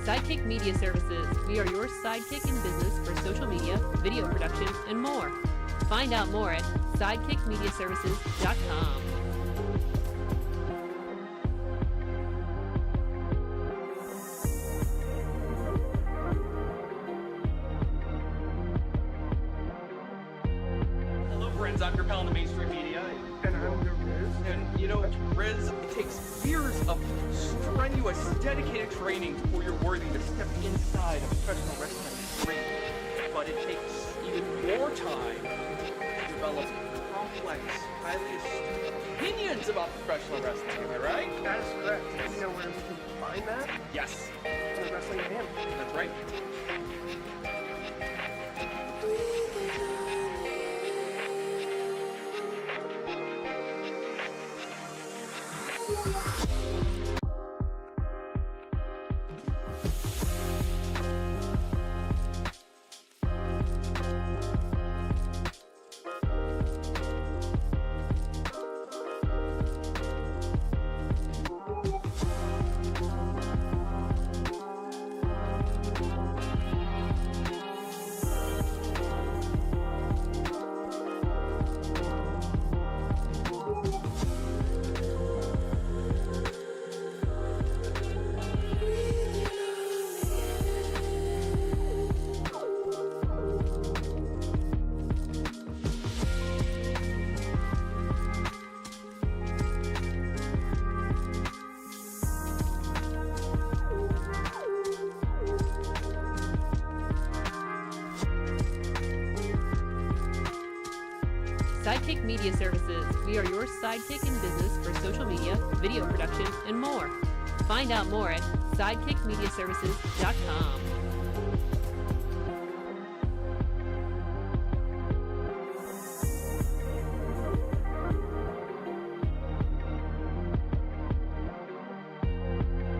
Sidekick Media Services. We are your sidekick in business for social media, video production, and more. Find out more at sidekickmediaservices.com. Hello friends, I'm Grippel in the Mainstream Media. And I'm the Riz. And you know, Riz, it takes years of strenuous, dedicated training before you're worthy to step inside a professional wrestling ring. But it takes even more time to develop complex, highly astute opinions about professional wrestling. Am I right? That is correct. Do you know where we can find that? Yes, In the Wrestling Ham. that's right. Sidekick Media Services. We are your sidekick in business for social media, video production, and more. Find out more at sidekickmediaservices.com.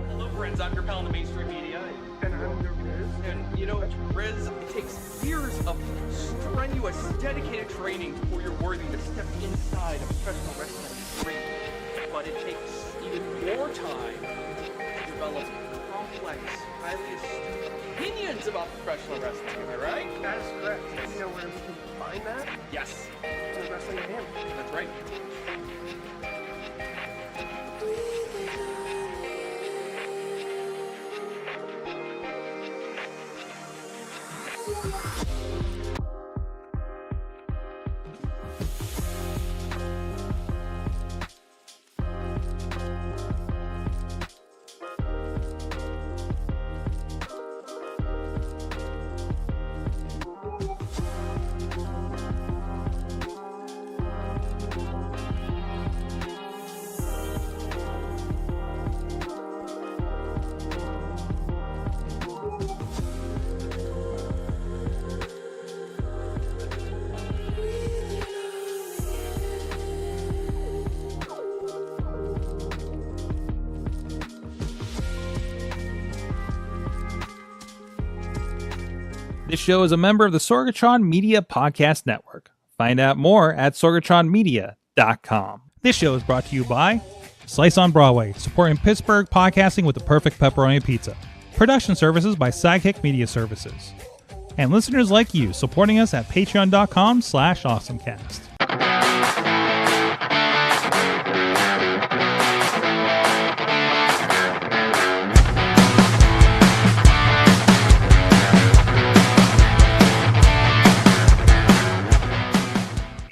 Hello friends, I'm Grippel in the Mainstream Media. And I'm the Riz. And you know, Riz, it takes years of strenuous, dedicated training before you're worthy to step inside a professional wrestling ring. But it takes even more time to develop complex, highly astute opinions about professional wrestling. Am I right? That is correct. Do you know where we can find that? Yes, In the Wrestling Ham. that's right. This show is a member of the Sorgatron Media Podcast Network. Find out more at sorgatronmedia.com. This show is brought to you by Slice on Broadway, supporting Pittsburgh podcasting with the perfect pepperoni pizza. Production services by Sidekick Media Services. And listeners like you, supporting us at patreon.com/AwesomeCast.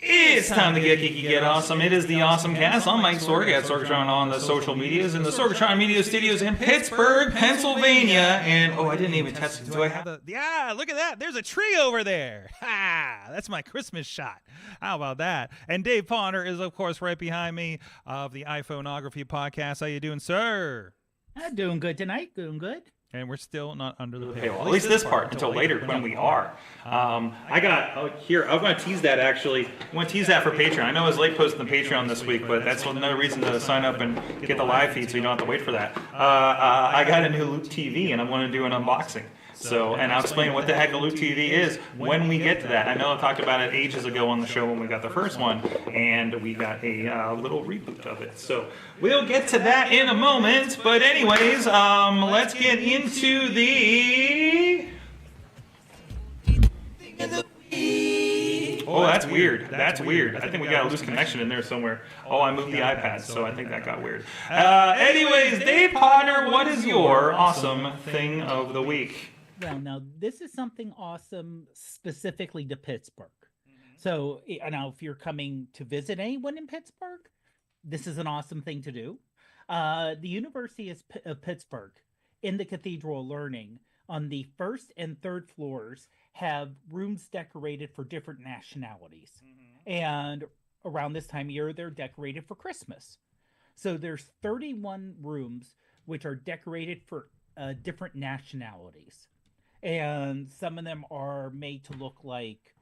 It's time to get geeky, get awesome. It is the AwesomeCast. I'm Mike Sorg at Sorgatron on the social medias in the Sorgatron Media Studios in Pittsburgh, Pennsylvania. And I didn't even test. Do I have the? Yeah, look at that. There's a tree over there. Ha! That's my Christmas shot. How about that? And Dave Ponder is, of course, right behind me of the iPhoneography podcast. How you doing, sir? Doing good tonight. Doing good. And we're still not under the paywall. paywall. At least this part until later when we are. I got here. I'm going to tease that actually. I'm going to tease that for Patreon. I know I was late posting the Patreon this week, but that's another reason to sign up and get the live feed so you don't have to wait for that. I got a new Loop TV, and I'm going to do an unboxing. So, and I'll explain what the heck a loop TV is when we get to that. I know I talked about it ages ago on the show when we got the first one, and we got a little reboot of it. So we'll get to that in a moment. But anyways, let's get into the... Oh, that's weird. That's weird. I think we got a loose connection in there somewhere. Oh, I moved the iPad, so I think that got weird. Anyways, Dave Potter, what is your awesome thing of the week? Well, now this is something awesome specifically to Pittsburgh. So now, if you're coming to visit anyone in Pittsburgh, this is an awesome thing to do. The University of Pittsburgh, in the Cathedral of Learning, on the first and third floors, have rooms decorated for different nationalities. And around this time of year, they're decorated for Christmas. So there's 31 rooms which are decorated for different nationalities. And some of them are made to look like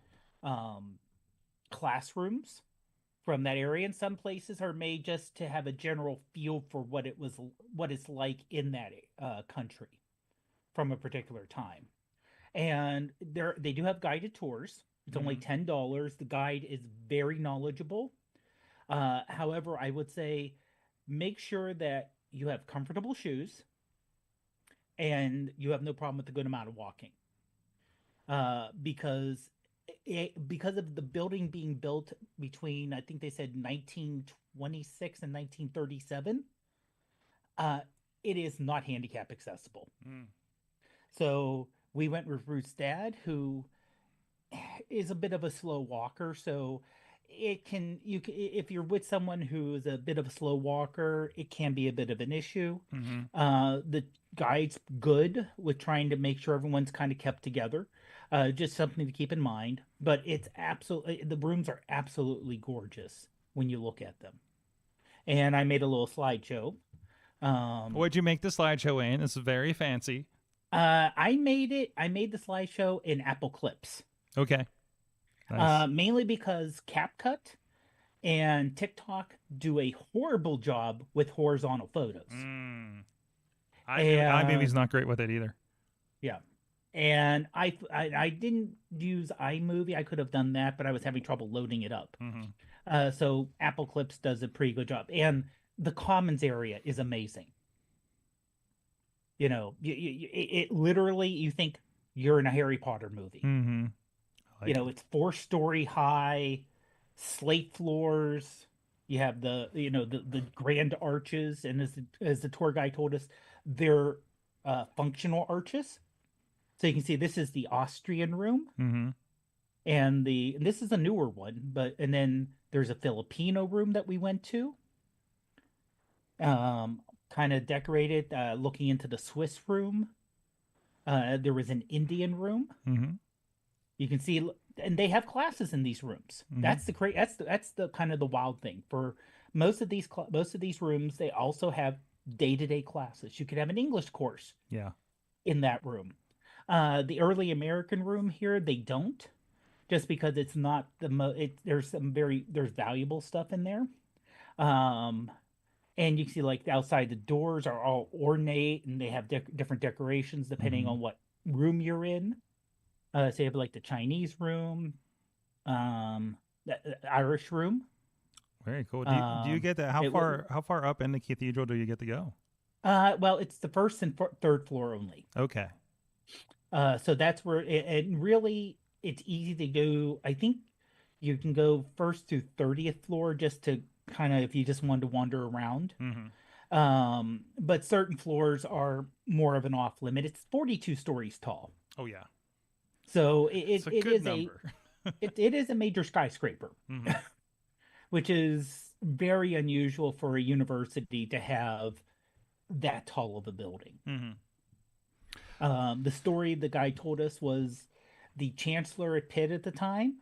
classrooms from that area, and some places are made just to have a general feel for what it's like in that country from a particular time. And they do have guided tours. It's only $10. The guide is very knowledgeable. However, I would say make sure that you have comfortable shoes and you have no problem with a good amount of walking. Because of the building being built between, I think they said 1926 and 1937, it is not handicap accessible. So we went with Ruth's dad, who is a bit of a slow walker. So if you're with someone who is a bit of a slow walker, it can be a bit of an issue. The guide's good with trying to make sure everyone's kind of kept together. Just something to keep in mind. But the rooms are absolutely gorgeous when you look at them. And I made a little slideshow. What'd you make the slideshow in? It's very fancy. I made the slideshow in Apple Clips. Okay. Nice. Mainly because CapCut and TikTok do a horrible job with horizontal photos. iMovie's not great with it either. Yeah. And I didn't use iMovie. I could have done that, but I was having trouble loading it up. So Apple Clips does a pretty good job. And the Commons area is amazing. You know, it literally, you think you're in a Harry Potter movie. You know, it's 4-story high, slate floors. You have the grand arches, and as the tour guide told us, they're functional arches. So you can see this is the Austrian room, and this is a newer one. And then there's a Filipino room that we went to. Kind of decorated, looking into the Swiss room. There was an Indian room. You can see, and they have classes in these rooms. That's the kind of the wild thing. For most of these rooms, they also have day-to-day classes. You could have an English course. In that room. The early American room here, they don't, just because it's not there's valuable stuff in there. And you can see, like, outside the doors are all ornate, and they have different decorations depending on what room you're in. So you have like the Chinese room, the Irish room. Very cool. Do you get that? How far up in the cathedral do you get to go? Well, it's the first and third floor only. Okay. So that's where and really it's easy to do. I think you can go first to 30th floor just to kind of, if you just wanted to wander around. But certain floors are more of an off limit. It's 42 stories tall. Oh yeah. So it is number. it is a major skyscraper, which is very unusual for a university to have that tall of a building. The story the guy told us was the chancellor at Pitt at the time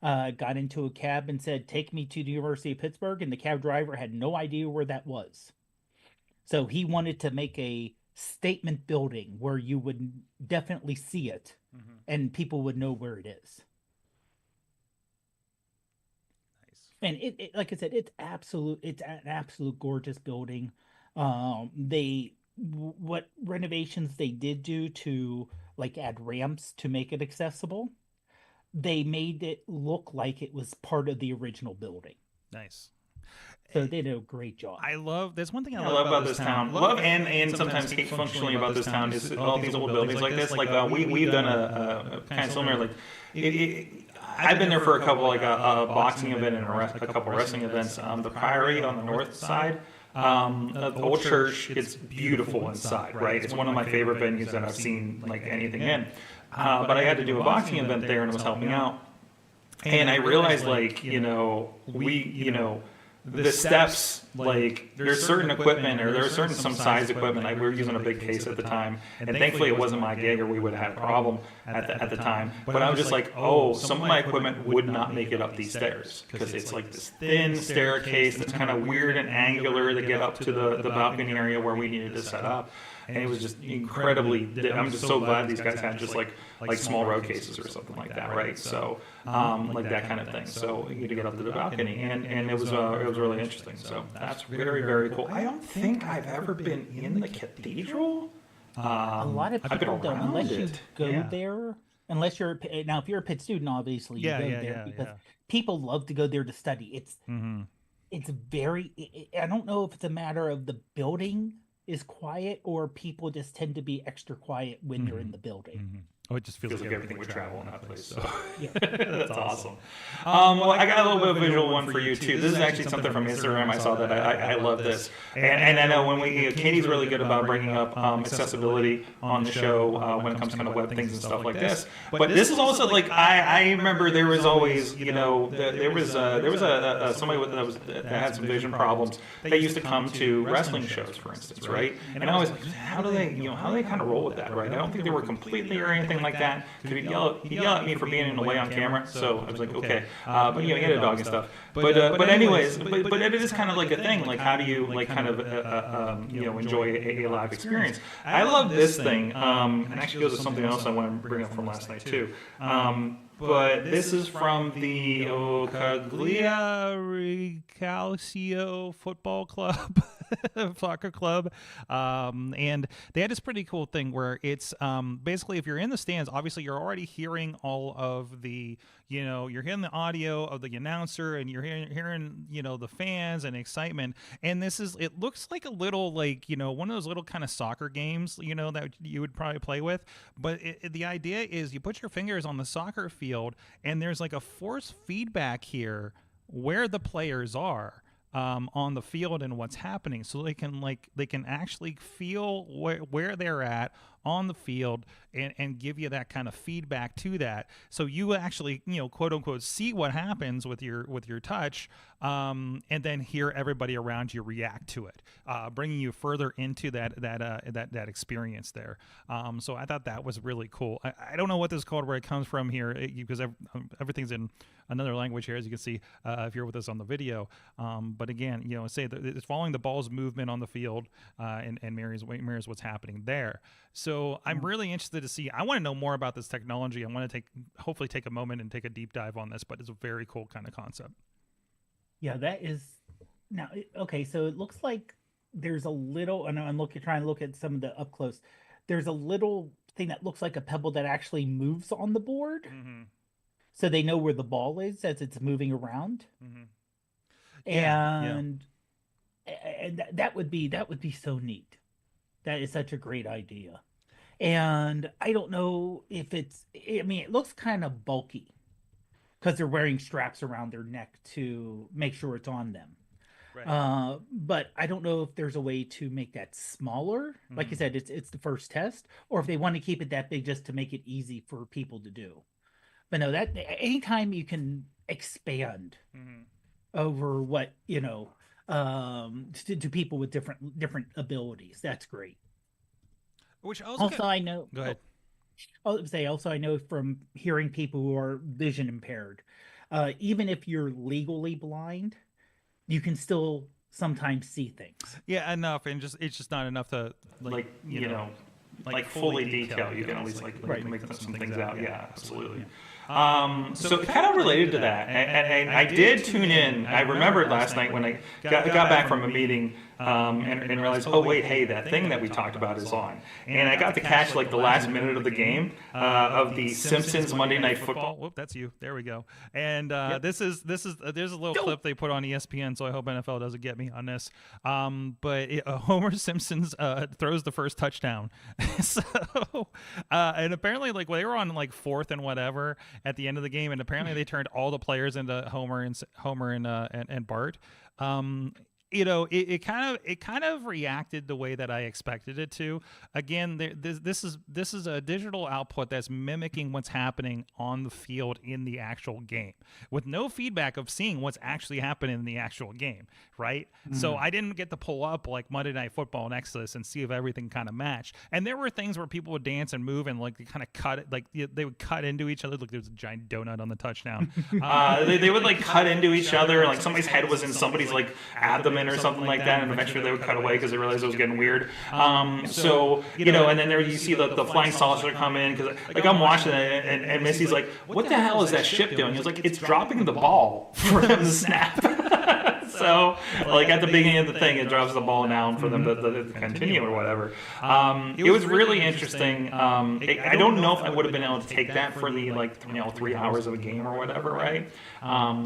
got into a cab and said, "Take me to the University of Pittsburgh," and the cab driver had no idea where that was. So he wanted to make a statement building where you would definitely see it and people would know where it is. Nice. And it like I said, it's an absolute gorgeous building. What renovations they did do to like add ramps to make it accessible. They made it look like it was part of the original building. Nice. So they did a great job. I love. There's one thing I love about this town. Love and sometimes hate functionally about this town is all these old buildings like this. Like we've done a kind of similar like. I've been there for a couple like a boxing event and a couple wrestling events. The Priory on the north side. The old church, it's beautiful inside, right? It's one of my favorite venues that I've seen like anything in. But I had to do a boxing event there and was helping out. And I realized like, the steps, like there's certain equipment or there's certain some size equipment. Like we were using a big case at the time, and thankfully it wasn't my gig or we would have had a problem at the time. But I was just like, oh, some of my equipment would not make it up these stairs because it's like this thin staircase that's kind of weird and angular to get up to the balcony area where we needed to set up. And it was just incredibly. I'm just so glad these guys had just like small road cases or something like that, right? So like that kind of thing. So you to get up to the balcony, and it was really interesting. So that's very, very cool. I don't think I've ever been in the cathedral. A lot of people don't, unless you go there. Unless you're now, if you're a Pitt student, obviously you go there because people love to go there to study. It's very. I don't know if it's a matter of the building is quiet or people just tend to be extra quiet when you're in the building. Oh, it just feels like everything would travel in that place. So Yeah. that's awesome. Well, I got a little bit of a visual one for you too. This is actually something from Instagram. I saw that I love this, and I know when Katie's really good about bringing up accessibility on the show when it comes to kind of web things and stuff like this. But this is also like I remember there was always there was somebody that had some vision problems that used to come to wrestling shows, for instance, right? And I was like, how do they kind of roll with that, right? I don't think they were completely or anything like that. He'd yell at me for being in the way on camera, so I was like, okay. But he had a dog and stuff. But anyways, but it is kind of like a thing. Like, how do you like kind of enjoy a live experience? I love this thing. And actually goes to something else I want to bring up from last night too. But this is from the Caglia Recalcio Football Club, soccer club, and they had this pretty cool thing where it's basically if you're in the stands, obviously you're already hearing all of the, you're hearing the audio of the announcer and you're hearing the fans and excitement. And it looks like a little like one of those little kind of soccer games that you would probably play with. But the idea is you put your fingers on the soccer field and there's like a force feedback here where the players are on the field and what's happening, so they can actually feel where they're at on the field and give you that kind of feedback to that, so you actually quote unquote see what happens with your touch, and then hear everybody around you react to it, bringing you further into that experience there. So I thought that was really cool. I don't know what this is called, where it comes from here, because everything's in another language here, as you can see if you're with us on the video. But again, say that it's following the ball's movement on the field and mirrors what's happening there. So I'm really interested to see. I want to know more about this technology. I want to hopefully take a moment and take a deep dive on this. But it's a very cool kind of concept. Yeah, that is. Now, okay, so it looks like there's a little, and I'm trying to look at some of the up close. There's a little thing that looks like a pebble that actually moves on the board. Mm-hmm. So they know where the ball is as it's moving around. Mm-hmm. And that would be so neat. That is such a great idea. And I don't know if it looks kind of bulky because they're wearing straps around their neck to make sure it's on them. Right. But I don't know if there's a way to make that smaller. Like you said, it's the first test, or if they want to keep it that big just to make it easy for people to do. But no, that anytime you can expand over what to people with different abilities, that's great. Which I know. Go ahead. I know from hearing people who are vision impaired, even if you're legally blind, you can still sometimes see things. Yeah, enough, and it's just not enough to fully detail. You can at least make some things out. Yeah, absolutely. So kind of related to that, and I did tune in. I remembered last night when I got back from a meeting and realized, oh wait, hey, that thing that we talked about is on. And I got to catch like the last minute of the game of the Simpsons Monday Night Football. Whoop, that's you. There we go. And this is there's a little clip they put on ESPN, so I hope NFL doesn't get me on this. But Homer Simpson's throws the first touchdown. So and apparently like they were on like 4th and whatever at the end of the game, and apparently they turned all the players into Homer and Bart. It kind of reacted the way that I expected it to. Again, this is a digital output that's mimicking what's happening on the field in the actual game, with no feedback of seeing what's actually happening in the actual game, right? So I didn't get to pull up like Monday Night Football next to this and see if everything kind of matched. And there were things where people would dance and move and like they kind of cut it, like they would cut into each other. Look, there was a giant donut on the touchdown. They would like cut into each other, like somebody's head was in somebody's like abdomen or something like that, and eventually they would cut away because they realized it was getting weird. So and then there you see the flying saucer come in, because like I'm watching it, and Missy's like, what the hell is that ship doing? He was like, it's dropping the ball for them to snap. So like at the beginning of the thing, it drops the ball down for them to continue or whatever. It was really interesting. I don't know if I would have been able to take that for the 3 hours of a game or whatever, right?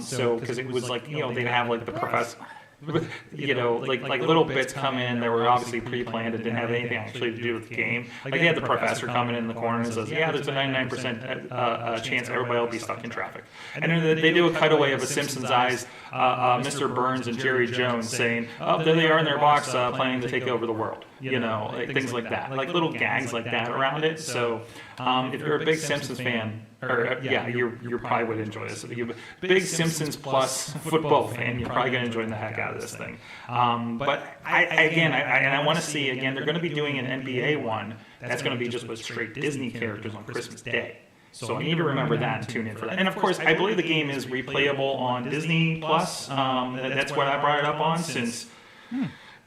So because it was like they'd have like the professor. Like little bits come in that were obviously pre-planned and didn't have anything actually to do with the game. Like they had the professor coming in the corner and says, yeah, there's a 99% chance everybody will be stuck in traffic. And then they do a cutaway of a Simpsons eyes, Mr. Burns and Jerry Jones saying, oh, there they are in their box planning to take over the world. Like things like that, like little gags like that around it. So if you're a big Simpsons fan, you probably would enjoy this. If you're a big Simpsons Plus football fan, you're probably going to enjoy the heck out of this thing. But I want to see, again, they're going to be doing an NBA one that's going to be just with straight Disney characters on Christmas Day. So I need to remember that and tune in for that. And of course, I believe the game is replayable on Disney Plus. That's what I brought it up on, since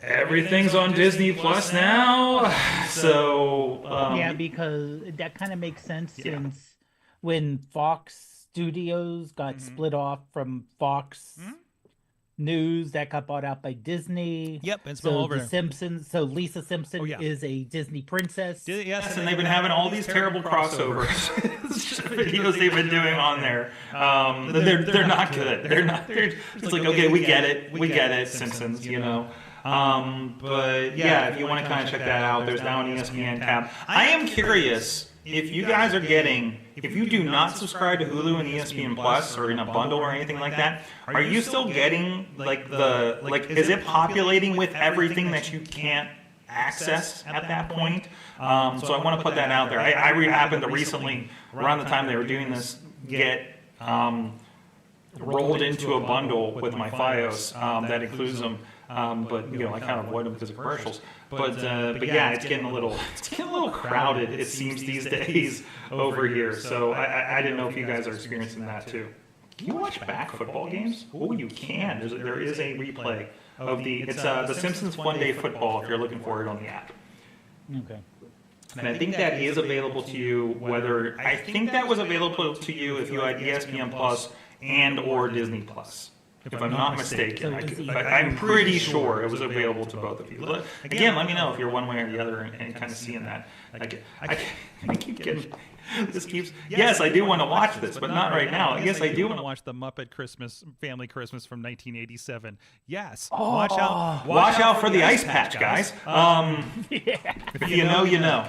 everything's on Disney Plus now. So because that kind of makes sense since when Fox Studios got split off from Fox News, that got bought out by Disney. Yep, it's so over. The Simpsons. So Lisa Simpson is a Disney princess. Yes, and they've been having all these terrible crossovers videos they've been doing on there. They're not good. They're not. They're just like, okay, we get it, Simpsons, But yeah, if you want to kind of check that out, there's now an ESPN tab. I am curious if you guys are getting, if you do not subscribe to Hulu and ESPN Plus or in a bundle or anything like that, are you still getting is it populating with everything that you can't access at that point? So I want to put that out there. I happened to recently, around the time they were doing this, get rolled into a bundle with my Fios that includes them. But I kind of avoid them because of commercials. But yeah, it's getting a little crowded, it seems, these days over here. So I didn't know if you guys are experiencing that too. Can you watch back football games? Oh, you can. There is a replay of the Simpsons One Day Football if you're looking for it on the app. Okay. And I think that is available to you. I think that was available to you if you had ESPN Plus and or Disney Plus. If I'm not mistaken, I'm pretty sure it was available to both of you. Again, let me know if you're one way or the other and kind of seeing that. I keep getting this keeps. Yes, I do want to watch this, but not right now. Yes, I do want to watch the Muppet Family Christmas from 1987. Yes, watch out for the ice patch, guys. If you know, you know.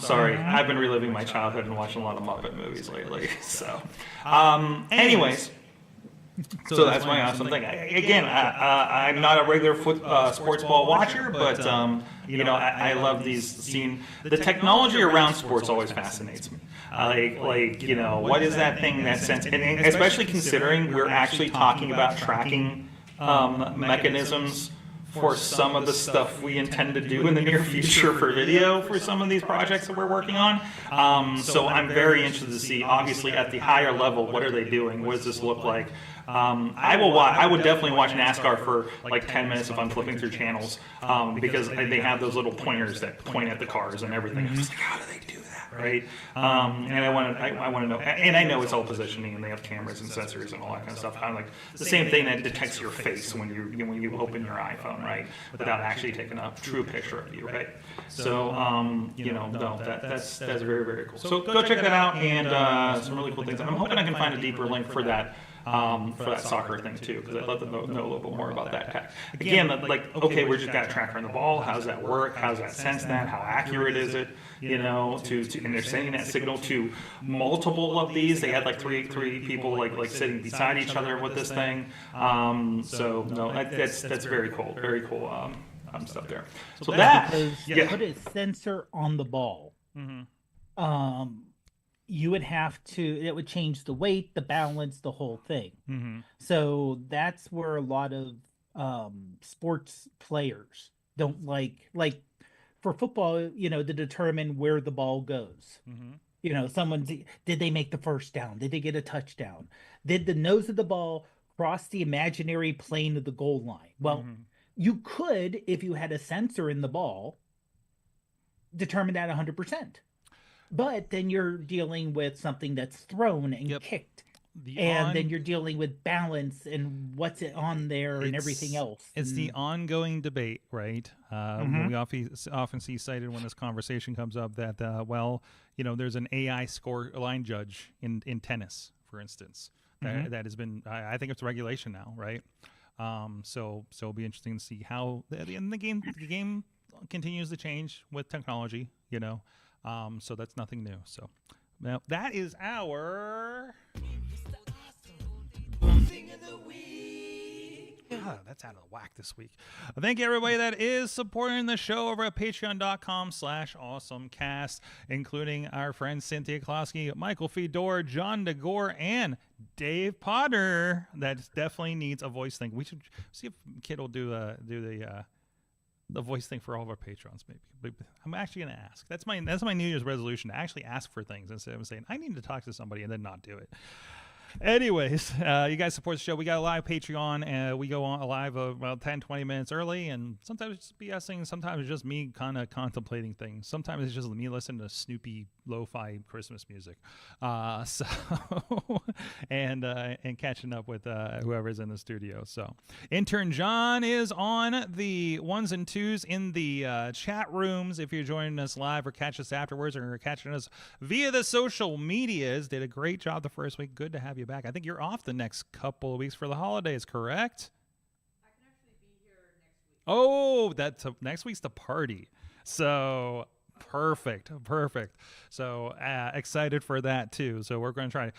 Sorry, I've been reliving my childhood and watching a lot of Muppet movies lately. So, anyways. So that's my awesome thing. Again, I'm not a regular sports ball watcher, but I love seeing the technology around sports always fascinates me. What is that thing that sense? And especially considering we're actually talking about tracking mechanisms for some of the stuff we intend to do in the near future for video for some of these projects that we're working on. So I'm very interested to see, obviously, at the higher level, what are they doing? What does this look like? I would definitely watch NASCAR for like 10 minutes if I'm flipping through channels because they have those little pointers that point at the cars and everything. I'm just like, how do they do that? right? And I want to know, and I know it's all positioning, and they have cameras and sensors and all that kind of stuff. Kind of like the same thing that detects your face when you open your iPhone, right? Without actually taking a true picture of you, right? So no, that's very, very cool. So go check that out, and some really cool things. I'm hoping I can find a deeper link for that soccer thing too, because I'd love to know a little bit more about that tech. Again, like, okay, we just got a tracker on the ball. How's that work? How's that sense that? How accurate is it? And they're sending that signal to multiple of these. They had like three people like sitting beside each other with this thing. So no, that's very cool. Very cool stuff there. So because you put a sensor on the ball. You would have to, it would change the weight, the balance, the whole thing. So that's where a lot of sports players don't like for football, to determine where the ball goes. Did they make the first down? Did they get a touchdown? Did the nose of the ball cross the imaginary plane of the goal line? Well, you could, if you had a sensor in the ball, determine that 100%. But then you're dealing with something that's thrown and kicked. Then you're dealing with balance and what's it on there and everything else. It's the ongoing debate, right? We often see cited when this conversation comes up that, there's an AI score line judge in tennis, for instance, that has been, I think it's regulation now, right? So it'll be interesting to see how the game continues to change with technology, so that's nothing new. So now that is our that's out of whack this week. Thank you everybody that is supporting the show over at patreon.com/awesomecast, including our friends Cynthia Klosky, Michael Fedor, John DeGore, and Dave Potter. That definitely needs a voice thing. We should see if Kid will do the voice thing for all of our patrons, maybe. But I'm actually going to ask. That's my New Year's resolution, to actually ask for things instead of saying I need to talk to somebody and then not do it. Anyways, you guys support the show. We got a live Patreon, and we go on live about 10-20 minutes early, and sometimes it's just BSing, sometimes it's just me kind of contemplating things. Sometimes it's just me listening to Snoopy lo-fi Christmas music. And catching up with whoever's in the studio. So intern John is on the ones and twos in the chat rooms. If you're joining us live or catch us afterwards or catching us via the social medias, did a great job the first week. Good to have you back. I think you're off the next couple of weeks for the holidays, correct? I can actually be here next week. Oh, next week's the party. So perfect. So excited for that too. So we're going to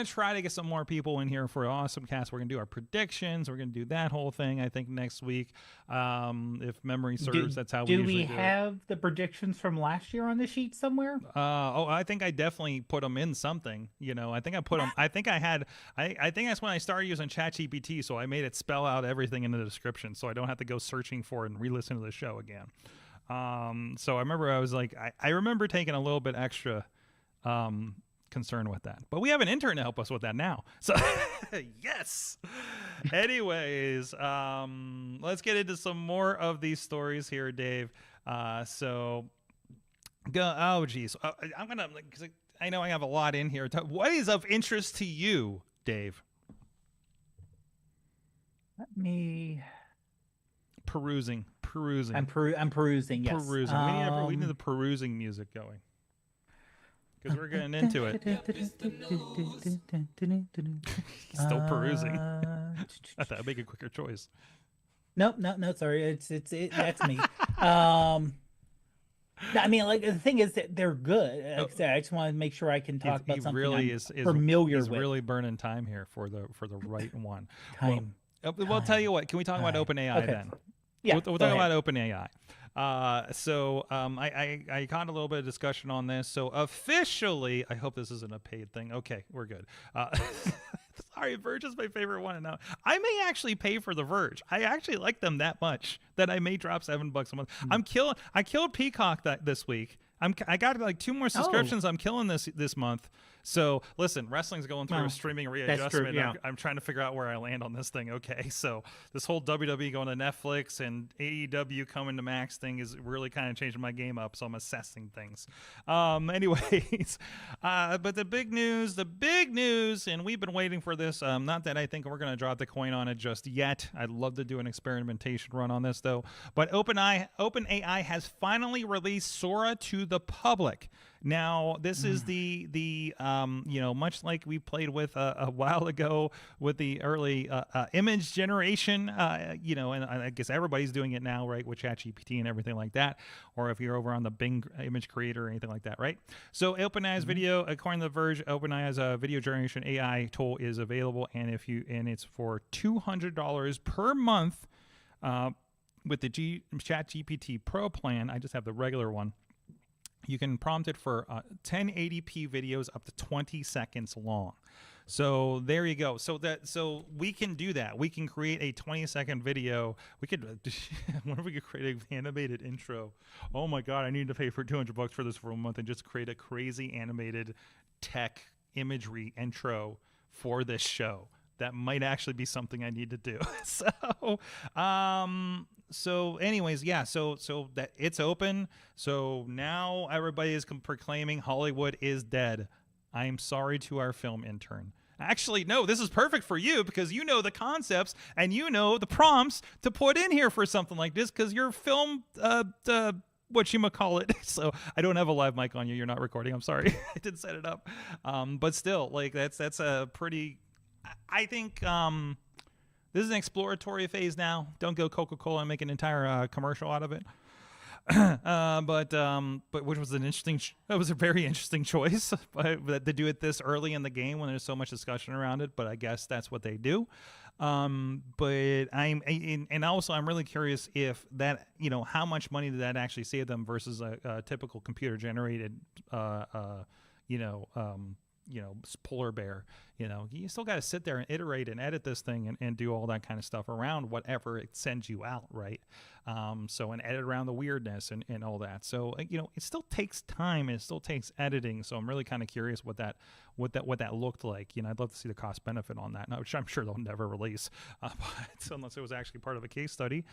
try to get some more people in here for AwesomeCast. We're going to do our predictions. We're going to do that whole thing, I think, next week. If memory serves, that's how we usually do it. Do we have the predictions from last year on the sheet somewhere? I think I definitely put them in something. I think I put them. I think that's when I started using ChatGPT, so I made it spell out everything in the description, so I don't have to go searching for it and re-listen to the show again. So I remember I was like, I remember taking a little bit extra concern with that, but we have an intern to help us with that now. So yes. Anyways, let's get into some more of these stories here, Dave. So go. Oh, geez. I'm gonna, because I know I have a lot in here. What is of interest to you, Dave? Let me. Perusing. I'm perusing. Yes. Perusing. We need the perusing music going, because we're getting into it. Still perusing. I thought I'd make a quicker choice. No. Sorry, it's that's me. I mean, like, the thing is that they're good. Like I said, I just want to make sure I can talk about something really I'm familiar with. He's really burning time here for the right one. Time. Well, tell you what. Can we talk about OpenAI then? Yeah, we'll talk about OpenAI. So I caught a little bit of discussion on this. So officially, I hope this isn't a paid thing. Okay, we're good. Sorry, Verge is my favorite one. Now I may actually pay for the Verge. I actually like them that much that I may drop $7 a month. I killed Peacock this week. I got like 2 more subscriptions. I'm killing this month. So listen, wrestling's going through a streaming readjustment. true, yeah. I'm trying to figure out where I land on this thing. Okay, so this whole WWE going to Netflix and AEW coming to Max thing is really kind of changing my game up. So I'm assessing things. Anyways, but the big news, and we've been waiting for this. Not that I think we're going to drop the coin on it just yet. I'd love to do an experimentation run on this though. But OpenAI has finally released Sora to the public. Now, this is the much like we played with a while ago with the early image generation, and I guess everybody's doing it now, right, with ChatGPT and everything like that, or if you're over on the Bing image creator or anything like that, right? So OpenAI's video, according to The Verge, OpenAI's video generation AI tool is available, and it's for $200 per month with the ChatGPT Pro plan. I just have the regular one. You can prompt it for 1080p videos up to 20 seconds long. So there you go. So we can do that. We can create a 20-second video. We could, what if we could create an animated intro? Oh my God, I need to pay for $200 for this for a month and just create a crazy animated tech imagery intro for this show. That might actually be something I need to do. So anyways, yeah, so that it's open. So now everybody is proclaiming Hollywood is dead. I'm sorry to our film intern. Actually, no, this is perfect for you because you know the concepts and you know the prompts to put in here for something like this because you're film whatchamacallit. So I don't have a live mic on you. You're not recording. I'm sorry. I didn't set it up. But still, like that's a pretty, I think this is an exploratory phase now. Don't go Coca-Cola and make an entire commercial out of it. But which was that was a very interesting choice to do it this early in the game when there's so much discussion around it. But I guess that's what they do. But I'm really curious if that, how much money did that actually save them versus a typical computer generated, polar bear. You still got to sit there and iterate and edit this thing and do all that kind of stuff around whatever it sends you out, right? And edit around the weirdness and all that. So it still takes time and it still takes editing. So I'm really kind of curious what that looked like. I'd love to see the cost benefit on that, which I'm sure they'll never release, unless it was actually part of a case study.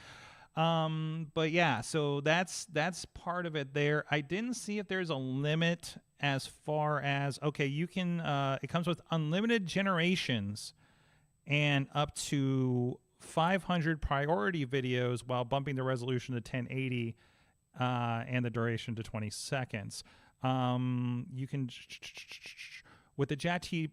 But yeah, so that's part of it there. I didn't see if there's a limit as far as, okay, you can, it comes with unlimited generations and up to 500 priority videos while bumping the resolution to 1080 and the duration to 20 seconds. You can, with the GPT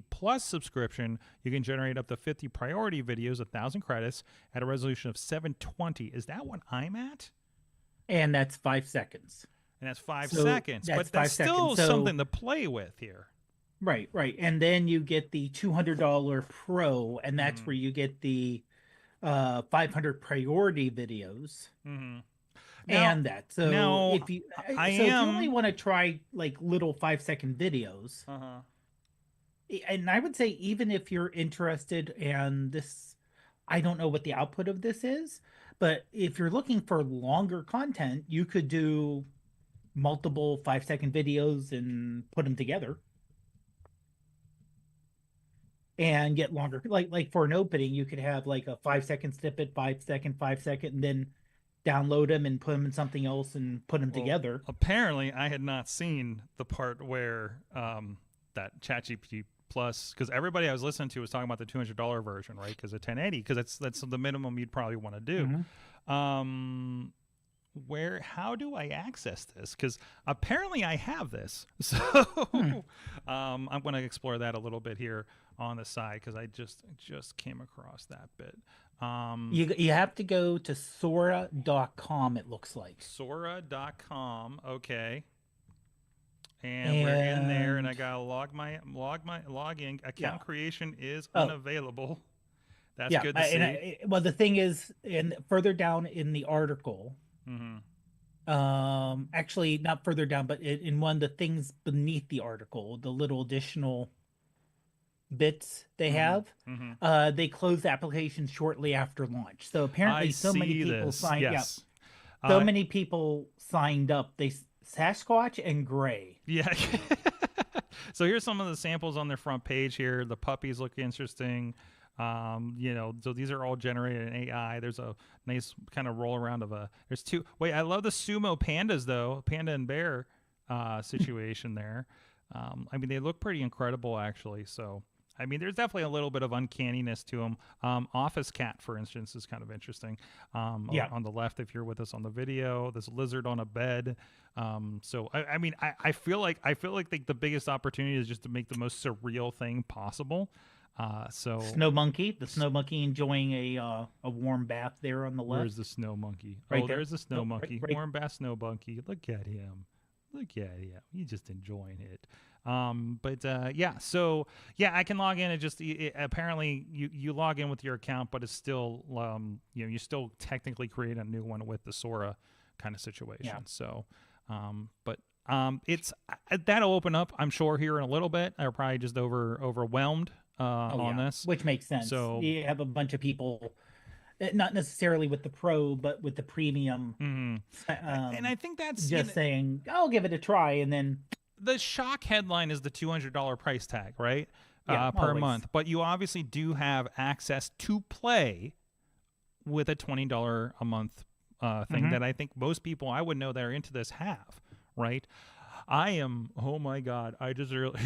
Plus subscription, you can generate up to 50 priority videos, 1,000 credits, at a resolution of 720. Is that what I'm at? And that's 5 seconds. And that's 5 seconds. But that's still something to play with here. Right. And then you get the $200 Pro, and that's where you get the 500 priority videos. Mm-hmm. And that. So now, if you only want to try like little 5-second videos, and I would say even if you're interested in this, I don't know what the output of this is, but if you're looking for longer content, you could do multiple 5-second videos and put them together and get longer. Like for an opening, you could have like a 5-second snippet, 5 second, 5 second, and then download them and put them in something else and put them together. Apparently, I had not seen the part where that ChatGPT Plus, because everybody I was listening to was talking about the $200 version, right? Because of 1080, because that's the minimum you'd probably want to do. Mm-hmm. How do I access this? Because apparently I have this. So I'm going to explore that a little bit here on the side because I just came across that bit. You have to go to Sora.com, it looks like. Sora.com, okay. And we're in there, and I gotta log in. Account creation is unavailable. That's good to see. Well, the thing is, further down in the article, actually not further down, but in one of the things beneath the article, the little additional bits they have, they close the application shortly after launch. So apparently, so many people signed signed up. Sasquatch and Gray. Yeah. So here's some of the samples on their front page here. The puppies look interesting. So these are all generated in AI. There's a nice kind of roll around of there's two. Wait, I love the sumo pandas though, panda and bear situation there. I mean, they look pretty incredible actually. So, I mean, there's definitely a little bit of uncanniness to them. Office cat, for instance, is kind of interesting. On the left, if you're with us on the video, this lizard on a bed. So I mean, I feel like the biggest opportunity is just to make the most surreal thing possible. Snow monkey, the snow monkey enjoying a warm bath there on the left. Where's the snow monkey? Right there's the snow monkey. Right. Warm bath snow monkey. Look at him. He's just enjoying it. So I can log in and just apparently you log in with your account, but it's still you still technically create a new one with the Sora kind of situation. Yeah. So it's that'll open up, I'm sure, here in a little bit. They're probably just overwhelmed on this, which makes sense. So you have a bunch of people, not necessarily with the pro, but with the premium. And I think that's just saying, I'll give it a try, and then the shock headline is the $200 price tag, right? Yeah, per always. month. But you obviously do have access to play with a $20 a month thing that I think most people I would know that are into this have, right? I am, oh my God, I just really...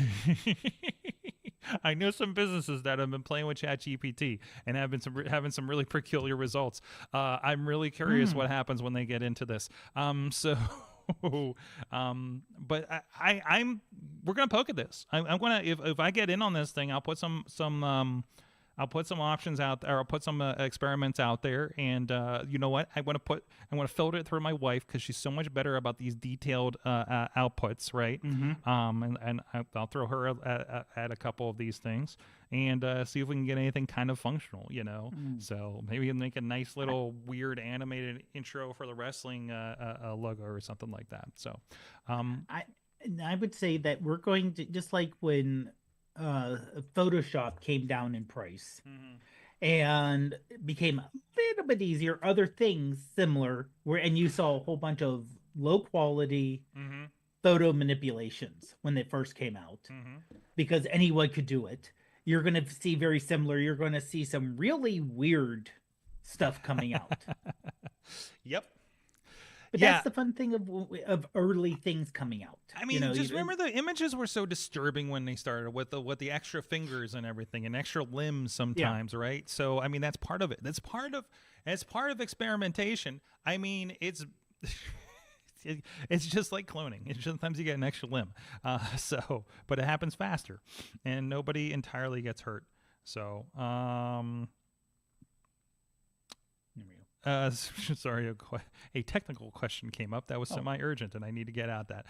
I know some businesses that have been playing with ChatGPT and have been having some really peculiar results. I'm really curious what happens when they get into this. But we're gonna poke at this. I'm gonna if I get in on this thing, I'll put some options out there. I'll put some experiments out there, and you know what? I want to filter it through my wife because she's so much better about these detailed outputs, right? And I'll throw her at a couple of these things and see if we can get anything kind of functional, So maybe make a nice little weird animated intro for the wrestling logo or something like that. So I would say that we're going to, just like when Photoshop came down in price and it became a little bit easier, other things similar and you saw a whole bunch of low quality photo manipulations when they first came out because anyone could do it. You're going to see very similar. You're going to see some really weird stuff coming out. Yep. But that's the fun thing of early things coming out. I mean, remember the images were so disturbing when they started with the extra fingers and everything and extra limbs sometimes, right? So I mean, that's part of it. That's part of experimentation. I mean, it's just like cloning. It's just, sometimes you get an extra limb. But it happens faster, and nobody entirely gets hurt. So sorry, a technical question came up that was semi-urgent, and I need to get at that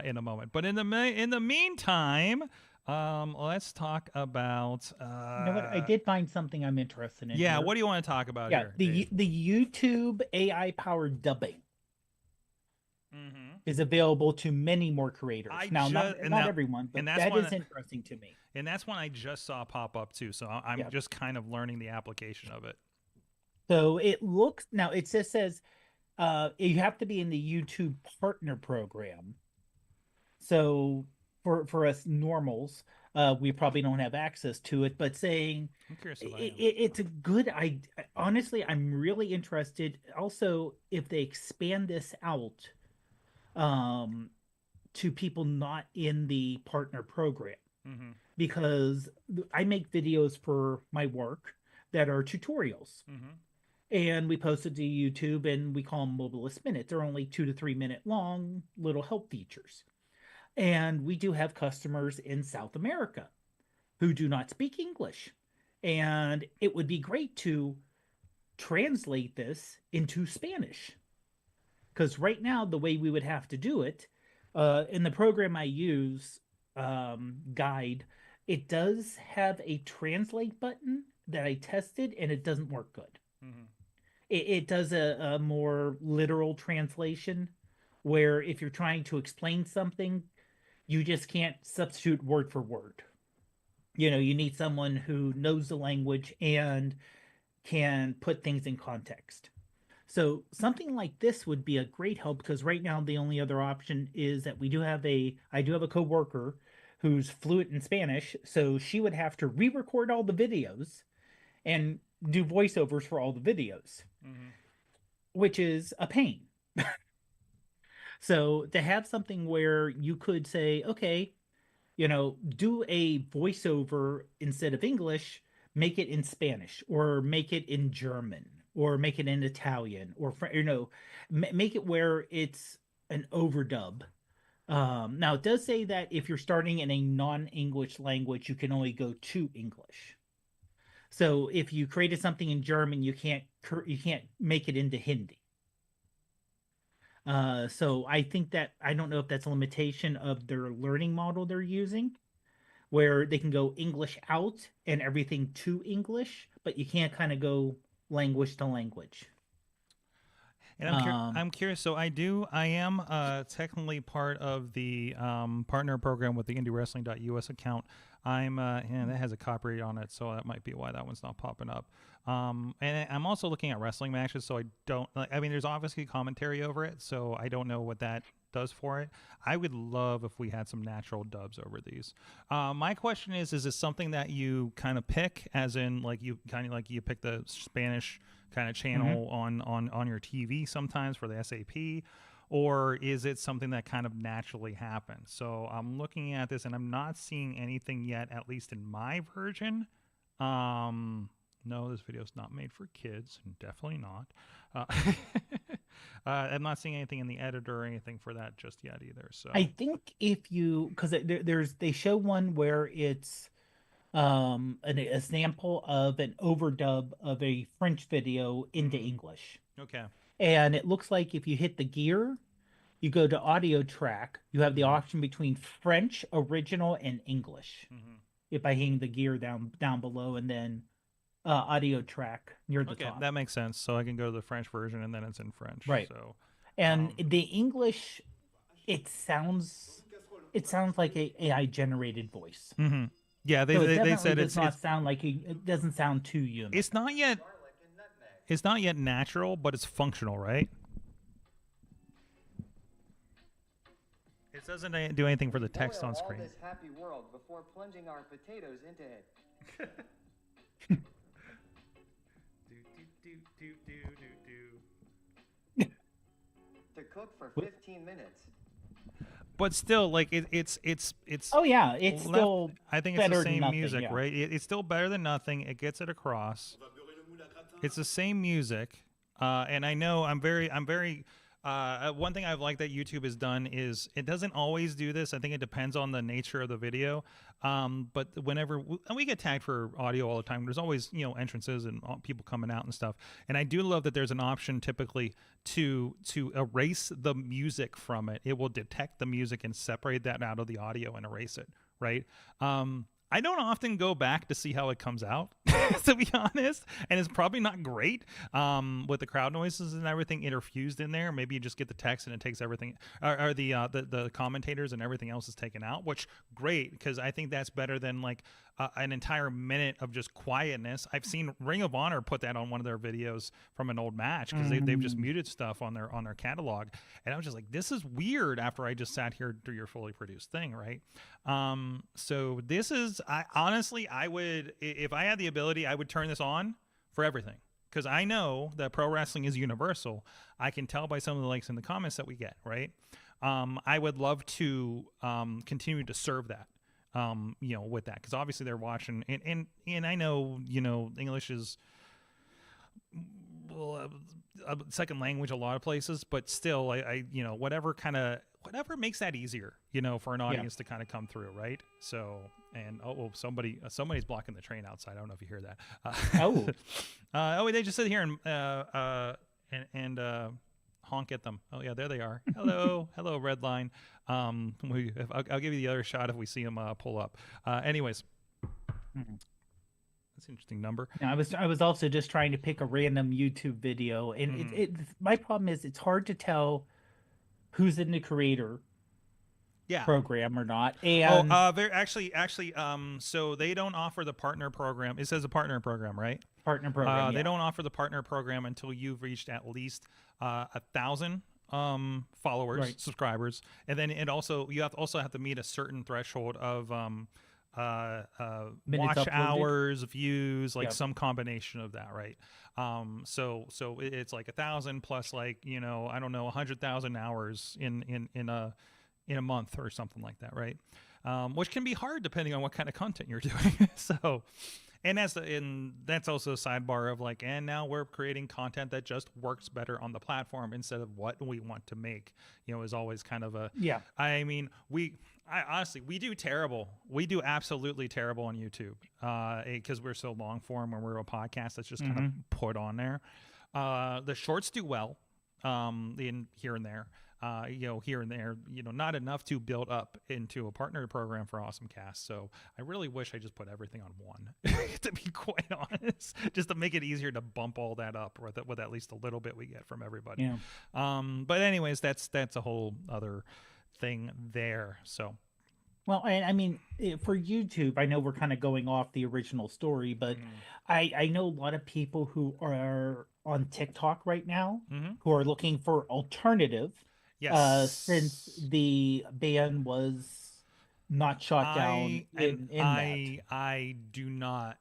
in a moment. But in the meantime, let's talk about. You know what? I did find something I'm interested in. Yeah, here. what do you want to talk about here? The YouTube AI powered dubbing is available to many more creators. Not everyone, but that is interesting to me. And that's one I just saw pop up too. So I'm just kind of learning the application of it. So it just says you have to be in the YouTube partner program. So for us normals, we probably don't have access to it, but saying it's a good idea. Honestly, I'm really interested. Also, if they expand this out to people not in the partner program, because I make videos for my work that are tutorials. And we post it to YouTube, and we call them Mobilist Minutes. They're only 2 to 3 minute long little help features. And we do have customers in South America who do not speak English. And it would be great to translate this into Spanish. Because right now, the way we would have to do it, in the program I use, Guide, it does have a translate button that I tested, and it doesn't work good. It does a more literal translation where if you're trying to explain something, you just can't substitute word for word. You need someone who knows the language and can put things in context. So something like this would be a great help because right now the only other option is that I do have a coworker who's fluent in Spanish, so she would have to re-record all the videos and do voiceovers for all the videos, which is a pain. So to have something where you could say, okay, do a voiceover instead of English, make it in Spanish or make it in German or make it in Italian or make it where it's an overdub. Now it does say that if you're starting in a non-English language, you can only go to English. So if you created something in German, you can't make it into Hindi. So I think that I don't know if that's a limitation of their learning model they're using, where they can go English out and everything to English, but you can't kind of go language to language. And I'm curious. So I am technically part of the partner program with the IndieWrestling.us account. That has a copyright on it, so that might be why that one's not popping up. And I'm also looking at wrestling matches, so I don't. I mean, there's obviously commentary over it, so I don't know what that does for it. I would love if we had some natural dubs over these. My question is this something that you kind of pick, as in like you pick the Spanish kind of channel on your TV sometimes for the SAP, or is it something that kind of naturally happens? So I'm looking at this and I'm not seeing anything yet, at least in my version. No, this video is not made for kids, definitely not. I'm not seeing anything in the editor or anything for that just yet either. So I think because they show one where it's a sample of an overdub of a French video into English. Okay. And it looks like if you hit the gear, you go to audio track, you have the option between French, original, and English. If by hitting the gear down below and then audio track near the top. That makes sense. So I can go to the French version and then it's in French. Right. So and the English, it sounds like a AI generated voice. Yeah, they said it doesn't sound too human. It's not yet natural, but it's functional, right? It doesn't do anything for the text on screen. All this happy world before plunging our potatoes into it. To cook for 15 minutes. But still, like it's. Oh yeah, it's still. I think it's better the than same nothing, music, yeah. right? It's still better than nothing. It gets it across. It's the same music, and I know I'm very. One thing I've liked that YouTube has done is it doesn't always do this. I think it depends on the nature of the video. But whenever we get tagged for audio all the time, there's always entrances and people coming out and stuff. And I do love that there's an option typically to erase the music from it. It will detect the music and separate that out of the audio and erase it. Right. I don't often go back to see how it comes out, to be honest, and it's probably not great with the crowd noises and everything interfused in there. Maybe you just get the text and it takes everything, or the commentators and everything else is taken out, which great, because I think that's better than like an entire minute of just quietness. I've seen Ring of Honor put that on one of their videos from an old match because they've just muted stuff on their catalog, and I was just like, this is weird. After I just sat here through your fully produced thing, right? So this is. I would, if I had the ability, I would turn this on for everything, because I know that pro wrestling is universal. I can tell by some of the likes in the comments that we get, right? I would love to continue to serve that, with that, because obviously they're watching, and I know, English is a second language a lot of places, but still, I whatever makes that easier, for an audience to kind of come through, right? So, and somebody's blocking the train outside. I don't know if you hear that. They just sit here and honk at them. Oh yeah, there they are. Hello, hello, red line. I'll give you the other shot if we see them pull up. Anyways. That's an interesting number. Yeah, I was also just trying to pick a random YouTube video, and my problem is it's hard to tell who's in the creator program or not. And they're actually, so they don't offer the partner program. It says a partner program, right? Partner program. They yeah. don't offer the partner program until you've reached at least 1,000 followers, Right. subscribers, and then you also have to meet a certain threshold of Minutes watch uploaded. hours, views, like Yep. some combination of that, right? So it's like 1,000 plus, like, I don't know, 100,000 hours in a month or something like that, right? Which can be hard depending on what kind of content you're doing. So. And that's also a sidebar of like, and now we're creating content that just works better on the platform instead of what we want to make, is always kind of a, Yeah. I mean, honestly, we do terrible. We do absolutely terrible on YouTube because we're so long form and we're a podcast that's just kind of put on there. The shorts do well in here and there. Here and there, not enough to build up into a partner program for AwesomeCast. So I really wish I just put everything on one, to be quite honest, just to make it easier to bump all that up with at least a little bit we get from everybody. Yeah. But anyways, that's a whole other thing there. So. Well, and I mean, for YouTube, I know we're kind of going off the original story, but I know a lot of people who are on TikTok right now who are looking for alternative. Yes. Since the ban was not shot down in that. I do not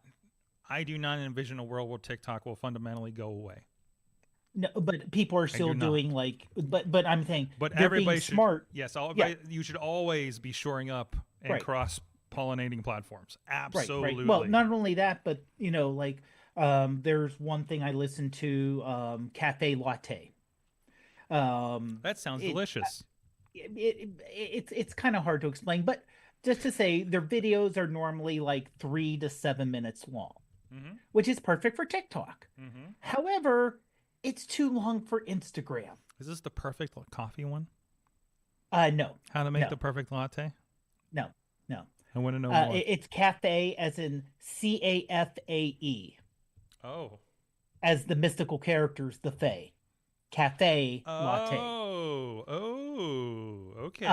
envision a world where TikTok will fundamentally go away. No, but people are still doing like, but I'm saying, but they're everybody being should, smart. Yes, Yeah. you should always be shoring up and Right. cross-pollinating platforms. Absolutely. Right. Well, not only that, but there's one thing I listened to, Cafe Latte. That sounds delicious. It's kind of hard to explain, but just to say, their videos are normally like 3 to 7 minutes long, which is perfect for TikTok. However, it's too long for Instagram. Is this the perfect coffee one? No. How to make No. the perfect latte? No. I want to know more. It's cafe, as in CAFAE, Oh. as the mystical characters, the Fae. Cafe latte. Oh, okay.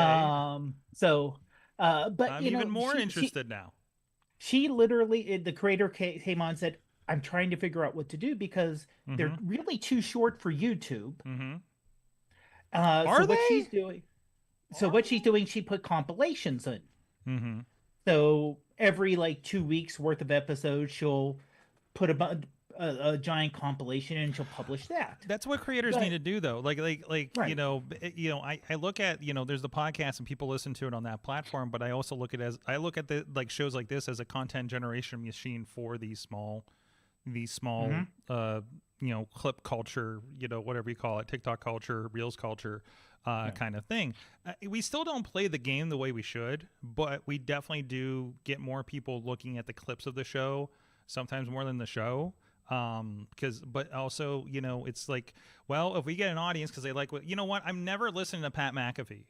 But I'm even more interested now. She literally, the creator came on and said, I'm trying to figure out what to do because they're really too short for YouTube. Are what they? she's doing? So what she's doing, she put compilations in. Mm-hmm. So every like 2 weeks worth of episodes, she'll put a giant compilation and she'll publish that. That's what creators need to do, though. Like Right. I look at, there's the podcast and people listen to it on that platform, but I also look at the like shows like this as a content generation machine for these small clip culture, whatever you call it, TikTok culture, Reels culture, kind of thing. We still don't play the game the way we should, but we definitely do get more people looking at the clips of the show, sometimes more than the show. But also, it's like, well, if we get an audience because they like what, I'm never listening to Pat McAfee,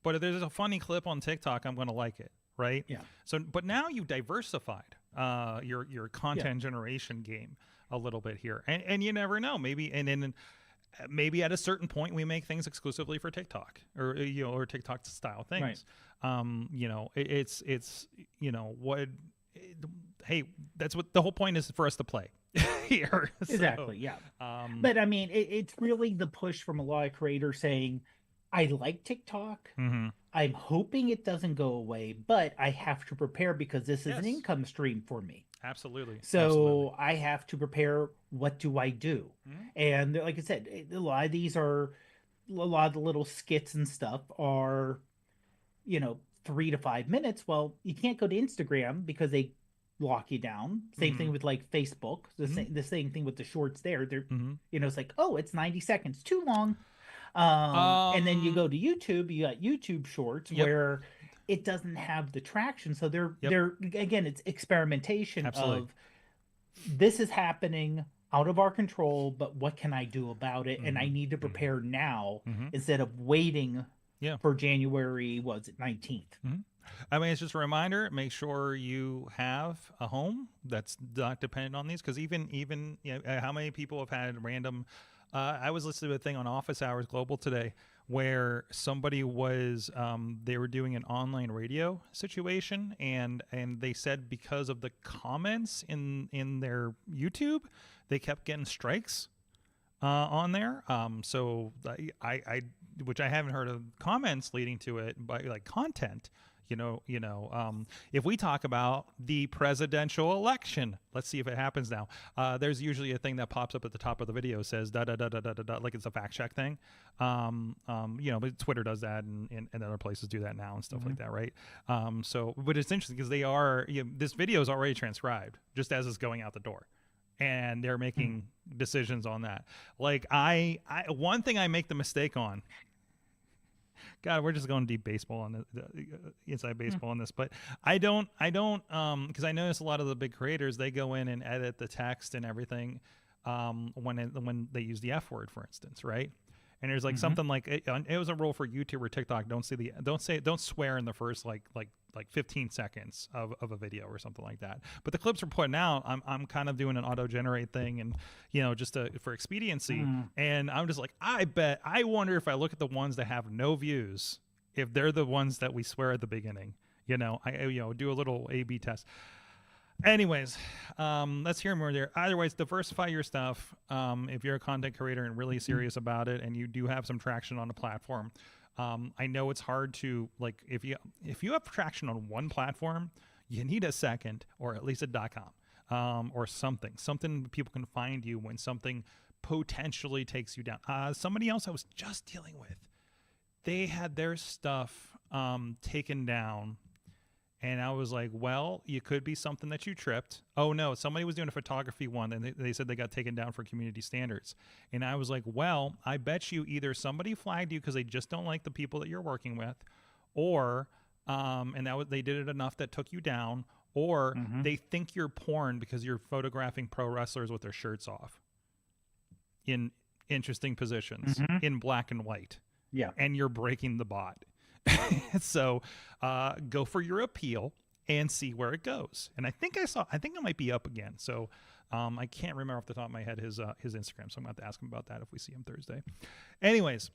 but if there's a funny clip on TikTok, I'm going to like it. Right. Yeah. So, but now you diversified, your content generation game a little bit here, and you never know, maybe at a certain point we make things exclusively for TikTok or TikTok style things. Right. Hey, that's what the whole point is for us to play here. Exactly. Yeah. But I mean, it's really the push from a lot of creators saying, I like TikTok. I'm hoping it doesn't go away, but I have to prepare because this is an income stream for me. Absolutely. So I have to prepare. What do I do? And like I said, a lot of the little skits and stuff are, 3 to 5 minutes. Well, you can't go to Instagram because they lock you down. Same thing with like Facebook. The same thing with the shorts there. They're, it's like, oh, it's 90 seconds, too long. And then you go to YouTube, you got YouTube Shorts where it doesn't have the traction. So they're again, it's experimentation of this is happening out of our control, but what can I do about it? And I need to prepare now instead of waiting for January, 19th. I mean, it's just a reminder, make sure you have a home that's not dependent on these. Cause even how many people have had random, I was listening to a thing on Office Hours Global today where somebody was they were doing an online radio situation, and they said because of the comments in their YouTube, they kept getting strikes on there. So I which I haven't heard of comments leading to it, but like content. If we talk about the presidential election, let's see if it happens now. There's usually a thing that pops up at the top of the video, says da da da da da da da, like it's a fact check thing. But Twitter does that, and other places do that now and stuff like that, right? But it's interesting because this video is already transcribed just as it's going out the door, and they're making decisions on that. Like I one thing I make the mistake on. God, we're just going deep baseball on the inside baseball on this, but I don't, because I notice a lot of the big creators, they go in and edit the text and everything when they use the F word, for instance, right? And there's like something like it was a rule for YouTube or TikTok: don't swear in the first like 15 seconds of a video or something like that. But the clips we're putting out, I'm kind of doing an auto generate thing, and just for expediency. And I'm just like, I wonder if I look at the ones that have no views, if they're the ones that we swear at the beginning. I do a little A/B test. Anyways, let's hear more there. Otherwise, diversify your stuff. If you're a content creator and really serious about it, and you do have some traction on the platform, I know it's hard to, like, if you have traction on one platform, you need a second, or at least a .com, or something people can find you when something potentially takes you down. Somebody else I was just dealing with, they had their stuff taken down. And I was like, well, you could be something that you tripped. Oh, no, somebody was doing a photography one, and they said they got taken down for community standards. And I was like, well, I bet you either somebody flagged you because they just don't like the people that you're working with, or they did it enough that took you down, or they think you're porn because you're photographing pro wrestlers with their shirts off in interesting positions in black and white. Yeah. And you're breaking the bot. So go for your appeal and see where it goes. And I think it might be up again. So I can't remember off the top of my head his Instagram. So I'm going to have to ask him about that if we see him Thursday. Anyways,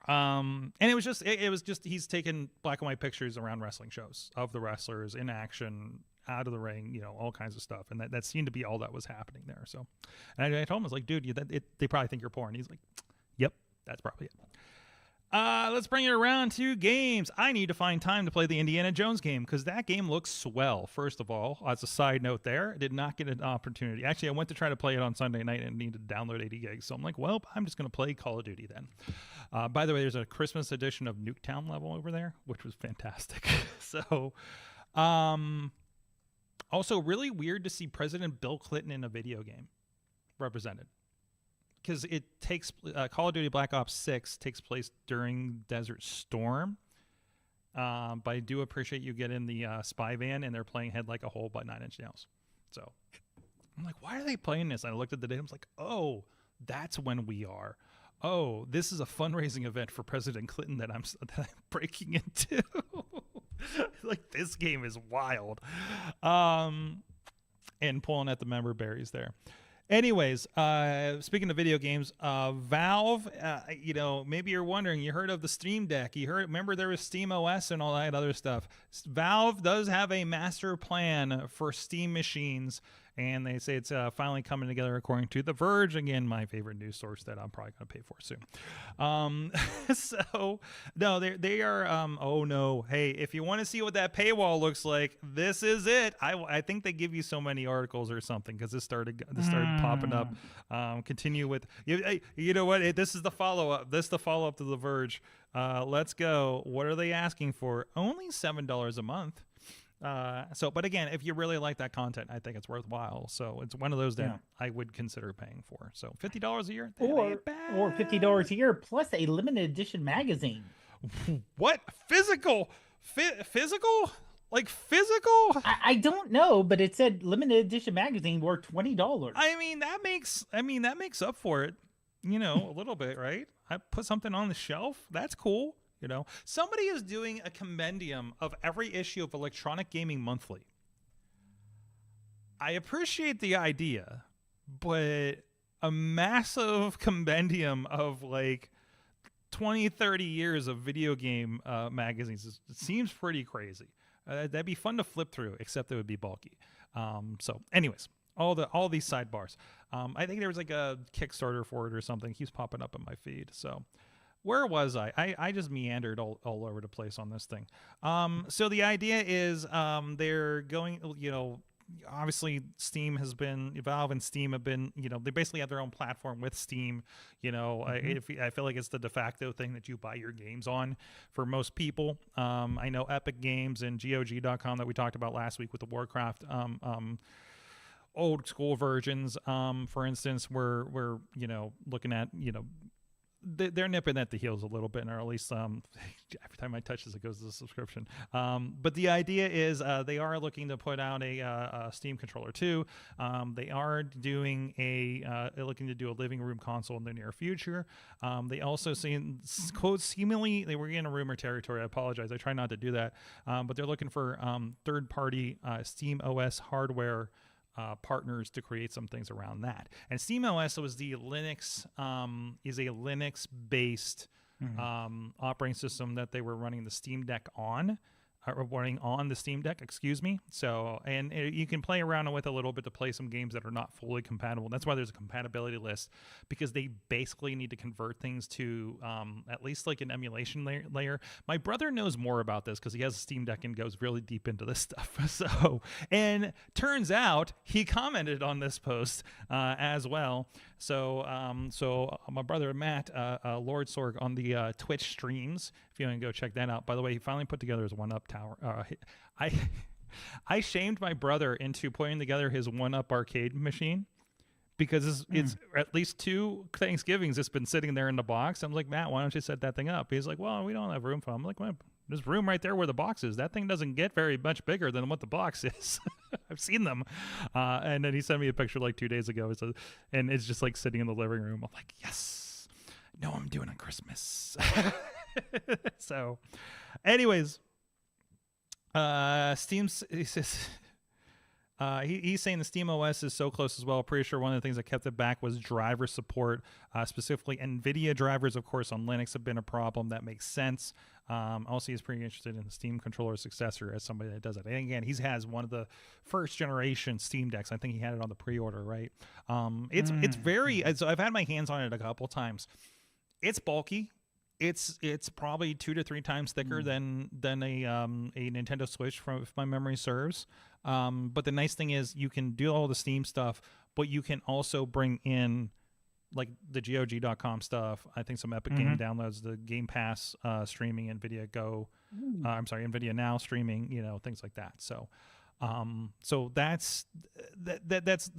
and it was just he's taken black and white pictures around wrestling shows of the wrestlers in action, out of the ring, all kinds of stuff. And that seemed to be all that was happening there. So, and I told him, I was like, dude, they probably think you're porn. He's like, yep, that's probably it. Let's bring it around to games. I need to find time to play the Indiana Jones game because that game looks swell. First of all, as a side note there, I did not get an opportunity. Actually, I went to try to play it on Sunday night and needed to download 80 gigs. So I'm like, well, I'm just going to play Call of Duty then. By the way, there's a Christmas edition of Nuketown level over there, which was fantastic. So, also really weird to see President Bill Clinton in a video game represented. Because it takes Call of Duty Black Ops 6 takes place during Desert Storm, but I do appreciate you get in the spy van and they're playing Head Like a Hole by 9 Inch Nails. So I'm like, why are they playing this? And I looked at the date. I was like, oh, that's when we are. Oh, this is a fundraising event for President Clinton that I'm breaking into. Like, this game is wild. And pulling at the member berries there. Anyways, speaking of video games, Valve, maybe you're wondering, you heard of the Steam Deck. Remember there was Steam OS and all that other stuff. Valve does have a master plan for Steam machines, and they say it's finally coming together according to The Verge. Again, my favorite news source that I'm probably going to pay for soon. So, no, they are, oh no, hey, if you want to see what that paywall looks like, this is it. I think they give you so many articles or something because this started popping up. Continue with, you know what, this is the follow-up. This is the follow-up to The Verge. Let's go. What are they asking for? Only $7 a month. But again, if you really like that content, I think it's worthwhile. So it's one of those that I would consider paying for. So $50 a year, or $50 a year plus a limited edition magazine. What? Physical? Like physical? I don't know, but it said limited edition magazine worth $20. I mean that makes up for it, a little bit, right? I put something on the shelf. That's cool. Somebody is doing a compendium of every issue of Electronic Gaming Monthly. I appreciate the idea, but a massive compendium of like 20, 30 years of video game magazines. It seems pretty crazy. That'd be fun to flip through, except it would be bulky. So anyways, all these sidebars. I think there was like a Kickstarter for it or something. It keeps popping up in my feed. So where was I? I just meandered all over the place on this thing. So the idea is they're going, obviously Valve and Steam have been, they basically have their own platform with Steam. I feel like it's the de facto thing that you buy your games on for most people. I know Epic Games and GOG.com that we talked about last week with the Warcraft old school versions, for instance, we're looking at, they're nipping at the heels a little bit, or at least every time I touch this, it goes to the subscription. But the idea is they are looking to put out a Steam controller too. They are doing looking to do a living room console in the near future. They also seemingly, they were in a rumor territory. I apologize. I try not to do that. But they're looking for third-party Steam OS hardware partners to create some things around that. And SteamOS was the Linux, is a Linux-based operating system that they were running the Steam Deck on. Running on the Steam Deck, excuse me. So, and you can play around with a little bit to play some games that are not fully compatible. That's why there's a compatibility list, because they basically need to convert things to at least like an emulation layer. My brother knows more about this because he has a Steam Deck and goes really deep into this stuff. So, and turns out he commented on this post as well. So, my brother Matt, Lord Sorg, on the Twitch streams, if you want to go check that out. By the way, he finally put together his 1UP tower. I shamed my brother into putting together his 1UP arcade machine because it's at least 2 Thanksgivings it's been sitting there in the box. I'm like, Matt, why don't you set that thing up? He's like, well, we don't have room for it. I'm like, well, there's room right there where the box is. That thing doesn't get very much bigger than what the box is. I've seen them. And then he sent me a picture like 2 days ago. And it's just like sitting in the living room. I'm like, yes, no, I'm doing on Christmas. So anyways, Steam's, he says, he's saying the Steam OS is so close as well. Pretty sure one of the things that kept it back was driver support, specifically NVIDIA drivers, of course, on Linux have been a problem. That makes sense. Also, he's pretty interested in the Steam controller successor as somebody that does it. And again, he has one of the first generation Steam Decks. I think he had it on the pre-order, right? It's very, so I've had my hands on it a couple times. It's bulky. It's probably 2 to 3 times thicker than a Nintendo Switch, if my memory serves. But the nice thing is you can do all the Steam stuff, but you can also bring in like the GOG.com stuff. I think some Epic Game downloads, the Game Pass streaming, NVIDIA NVIDIA Now streaming, things like that. So that's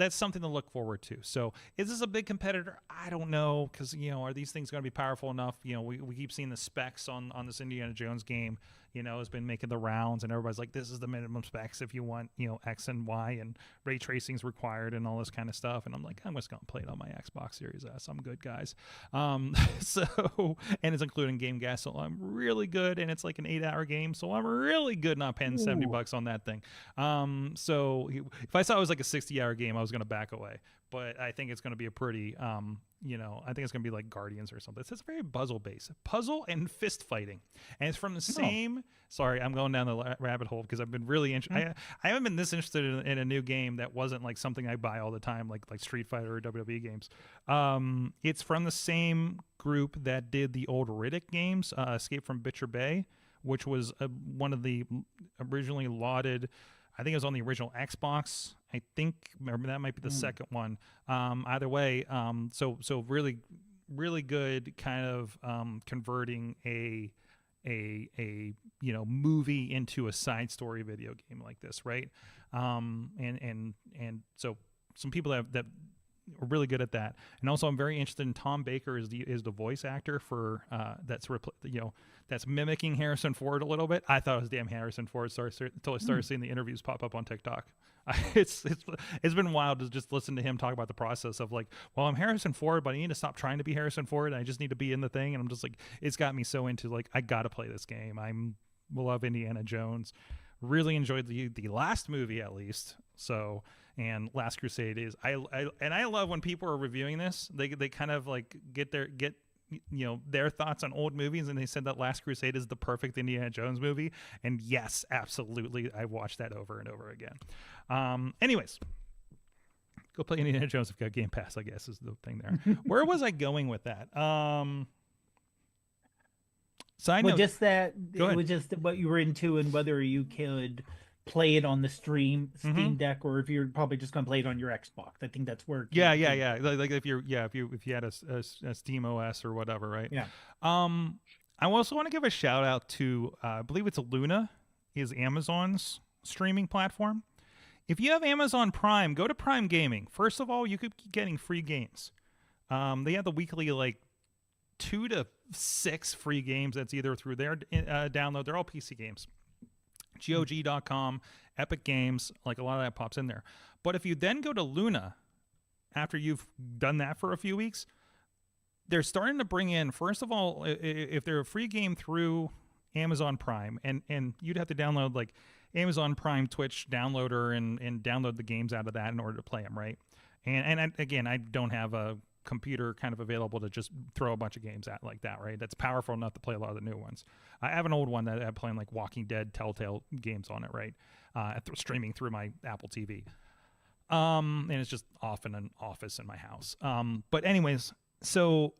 something to look forward to. So is this a big competitor? I don't know, because are these things going to be powerful enough? We keep seeing the specs on this Indiana Jones game, has been making the rounds, and everybody's like, this is the minimum specs if you want X and Y, and ray tracing's required and all this kind of stuff. And I'm like, I'm just gonna play it on my Xbox Series S. I'm good, guys. So, and it's including Game Gas, so I'm really good, and it's like an 8-hour game, so I'm really good not paying $70 on that thing. So if I saw it was like a 60-hour game, I was going to back away. But I think it's going to be a pretty, I think it's going to be like Guardians or something. It's very puzzle-based. Puzzle and fist fighting. And it's from the same... Sorry, I'm going down the rabbit hole because I've been really interested. I haven't been this interested in a new game that wasn't like something I buy all the time, like Street Fighter or WWE games. It's from the same group that did the old Riddick games, Escape from Butcher Bay, which was one of the originally lauded... I think it was on the original Xbox. I think that might be the second one. Either way, so really, really good kind of converting a movie into a side story video game like this, right? And so some people that are really good at that. And also, I'm very interested in Tom Baker is the voice actor for that's mimicking Harrison Ford a little bit. I thought it was damn Harrison Ford until I started seeing the interviews pop up on TikTok. It's been wild to just listen to him talk about the process of like, well, I'm Harrison Ford, but I need to stop trying to be Harrison Ford. I just need to be in the thing. And I'm just like, it's got me so into like, I got to play this game. I love Indiana Jones. Really enjoyed the last movie at least. So, and Last Crusade is I love when people are reviewing this. They kind of like get their thoughts on old movies, and they said that Last Crusade is the perfect Indiana Jones movie. And yes, absolutely, I watched that over and over again. Anyways, go play Indiana Jones if you've got Game Pass, I guess is the thing there. Where was I going with that? Side Well, note. just that Go it ahead. was just what you were into and whether you could play it on the Steam Deck or if you're probably just going to play it on your Xbox. I think that's where. Yeah. Like if you had a Steam OS or whatever, right? Yeah. I also want to give a shout out to I believe it's Luna, is Amazon's streaming platform. If you have Amazon Prime, go to Prime Gaming. First of all, you could be getting free games. They have the weekly 2 to 6 free games. That's either through their download. They're all PC games. GOG.com, Epic Games, a lot of that pops in there. But if you then go to Luna, after you've done that for a few weeks, they're starting to bring in, first of all, if they're a free game through Amazon Prime, and you'd have to download Amazon Prime Twitch downloader and download the games out of that in order to play them, right? And again, I don't have a computer kind of available to just throw a bunch of games at like that, right? That's powerful enough to play a lot of the new ones. I have an old one that I'm playing Walking Dead, Telltale games on it, right? Streaming through my Apple TV. And it's just off in an office in my house. But anyways, we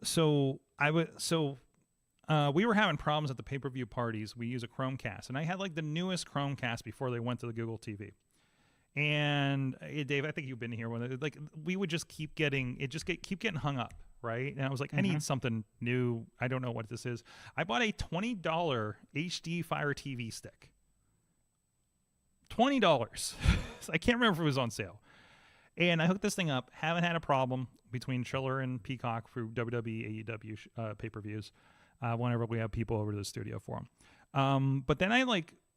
were having problems at the pay-per-view parties. We use a Chromecast, and I had the newest Chromecast before they went to the Google TV. And Dave, I think you've been here when we would just keep getting hung up, right? And I was like, I need something new. I don't know what this is. I bought a $20 HD Fire TV stick. $20. I can't remember if it was on sale. And I hooked this thing up. Haven't had a problem between Triller and Peacock through WWE, AEW pay-per-views whenever we have people over to the studio for them. But then I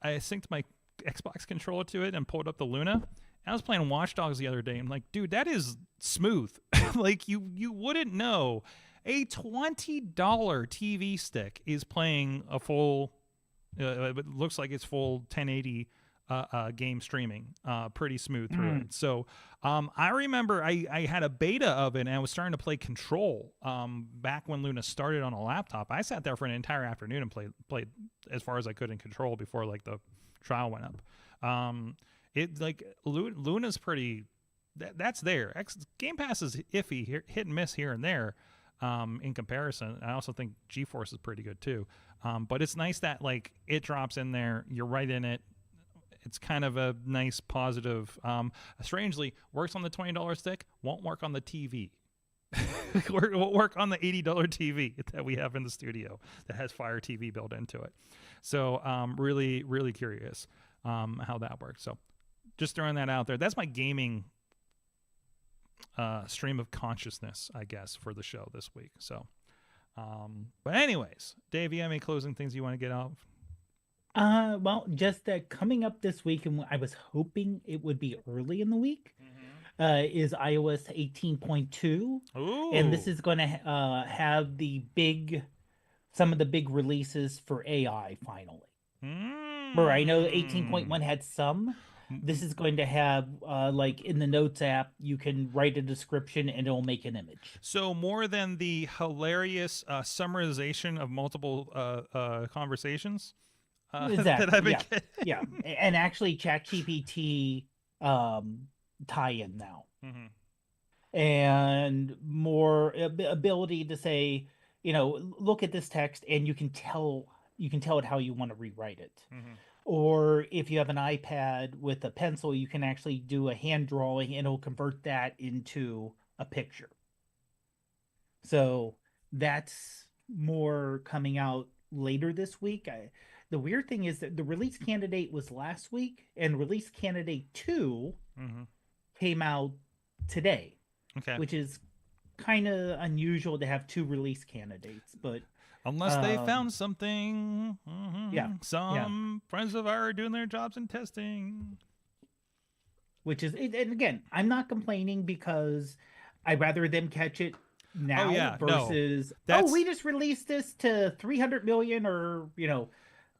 synced my Xbox controller to it and pulled up the Luna. I was playing Watch Dogs the other day. I'm like, dude, that is smooth. You wouldn't know. A $20 TV stick is playing a full, it looks like it's full 1080 game streaming pretty smooth through it. So I remember I had a beta of it, and I was starting to play Control back when Luna started on a laptop. I sat there for an entire afternoon and played as far as I could in Control before the trial went up. Luna's pretty, that's there. Game Pass is iffy, hit and miss here and there in comparison. I also think GeForce is pretty good too. But it's nice that it drops in there, you're right in it. It's kind of a nice positive. Strangely, works on the $20 stick, won't work on the TV. Won't work on the $80 TV that we have in the studio that has Fire TV built into it. So really, really curious how that works. So just throwing that out there. That's my gaming stream of consciousness, I guess, for the show this week. So, but anyways, Dave, you have any closing things you want to get off? Well, just coming up this week, and I was hoping it would be early in the week, is iOS 18.2. And this is going to have some of the big releases for AI finally. Where I know 18.1 had some. This is going to have, in the Notes app, you can write a description and it'll make an image. So more than the hilarious summarization of multiple conversations Exactly. that I've been getting. Yeah. And actually ChatGPT tie-in now. And more ability to say, look at this text and you can tell it how you want to rewrite it. Or if you have an iPad with a pencil, you can actually do a hand drawing and it'll convert that into a picture. So that's more coming out later this week. The weird thing is that the release candidate was last week, and release candidate 2 came out today. Okay. Which is kind of unusual to have 2 release candidates, but unless they found something. Some friends of ours are doing their jobs in testing. Which is, and again, I'm not complaining because I'd rather them catch it now versus, we just released this to 300 million or,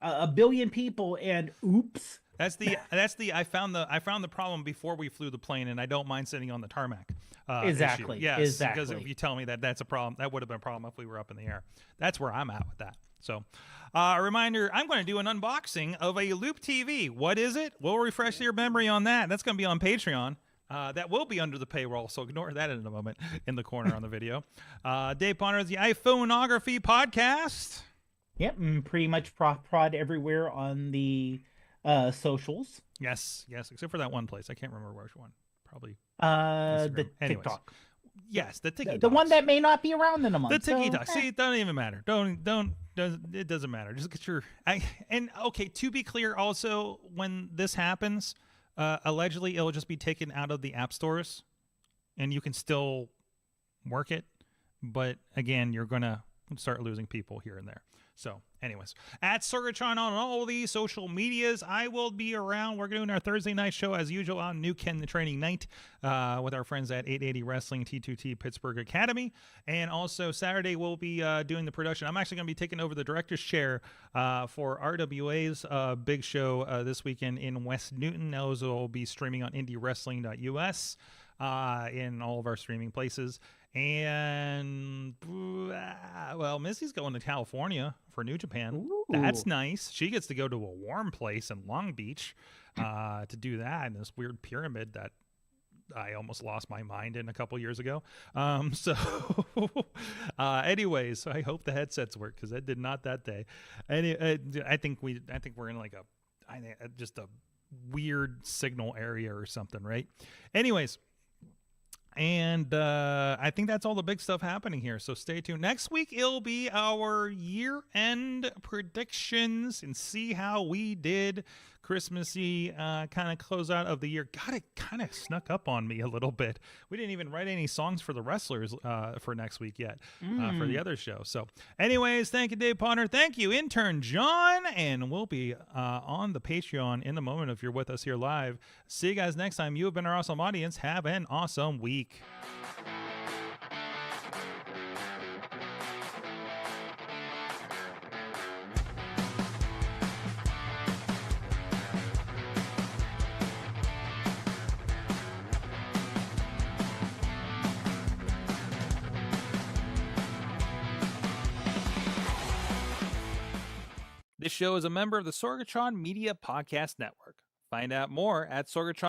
a billion people and oops. I found the problem before we flew the plane, and I don't mind sitting on the tarmac. Exactly. Issue. Yes, exactly. because if you tell me that that's a problem, that would have been a problem if we were up in the air. That's where I'm at with that. So, a reminder, I'm going to do an unboxing of a Loop TV. What is it? We'll refresh your memory on that. That's going to be on Patreon. That will be under the paywall, so ignore that in a moment in the corner on the video. Dave Bonner, the iPhoneography podcast. Yep, pretty much prod everywhere on the socials. Yes, except for that one place. I can't remember which one. Probably the Anyways. TikTok. Yes, the TikTok. The one that may not be around in a month. The TikTok. See, it doesn't even matter. It doesn't matter. Just get your. And okay, to be clear, also when this happens, allegedly it'll just be taken out of the app stores, and you can still work it. But again, you're gonna start losing people here and there. So, anyways, at Sorgatron on all the social medias, I will be around. We're doing our Thursday night show as usual on New Ken the Training Night with our friends at 880 Wrestling T2T Pittsburgh Academy. And also Saturday, we'll be doing the production. I'm actually going to be taking over the director's chair for RWA's big show this weekend in West Newton. Those will be streaming on indiewrestling.us in all of our streaming places. And well, Missy's going to California for New Japan. Ooh. That's nice. She gets to go to a warm place in Long Beach to do that in this weird pyramid that I almost lost my mind in a couple years ago. Anyways, I hope the headsets work because it did not that day. I think we're in like just a weird signal area or something, right? Anyways. And I think that's all the big stuff happening here. So stay tuned. Next week, it'll be our year-end predictions and see how we did. Christmassy kind of closeout of the year. God, it kind of snuck up on me a little bit. We didn't even write any songs for the wrestlers for next week yet for the other show. So anyways, thank you, Dave Potter. Thank you, intern John. And we'll be on the Patreon in the moment if you're with us here live. See you guys next time. You have been our awesome audience. Have an awesome week. This show is a member of the Sorgatron Media Podcast Network. Find out more at Sorgatron.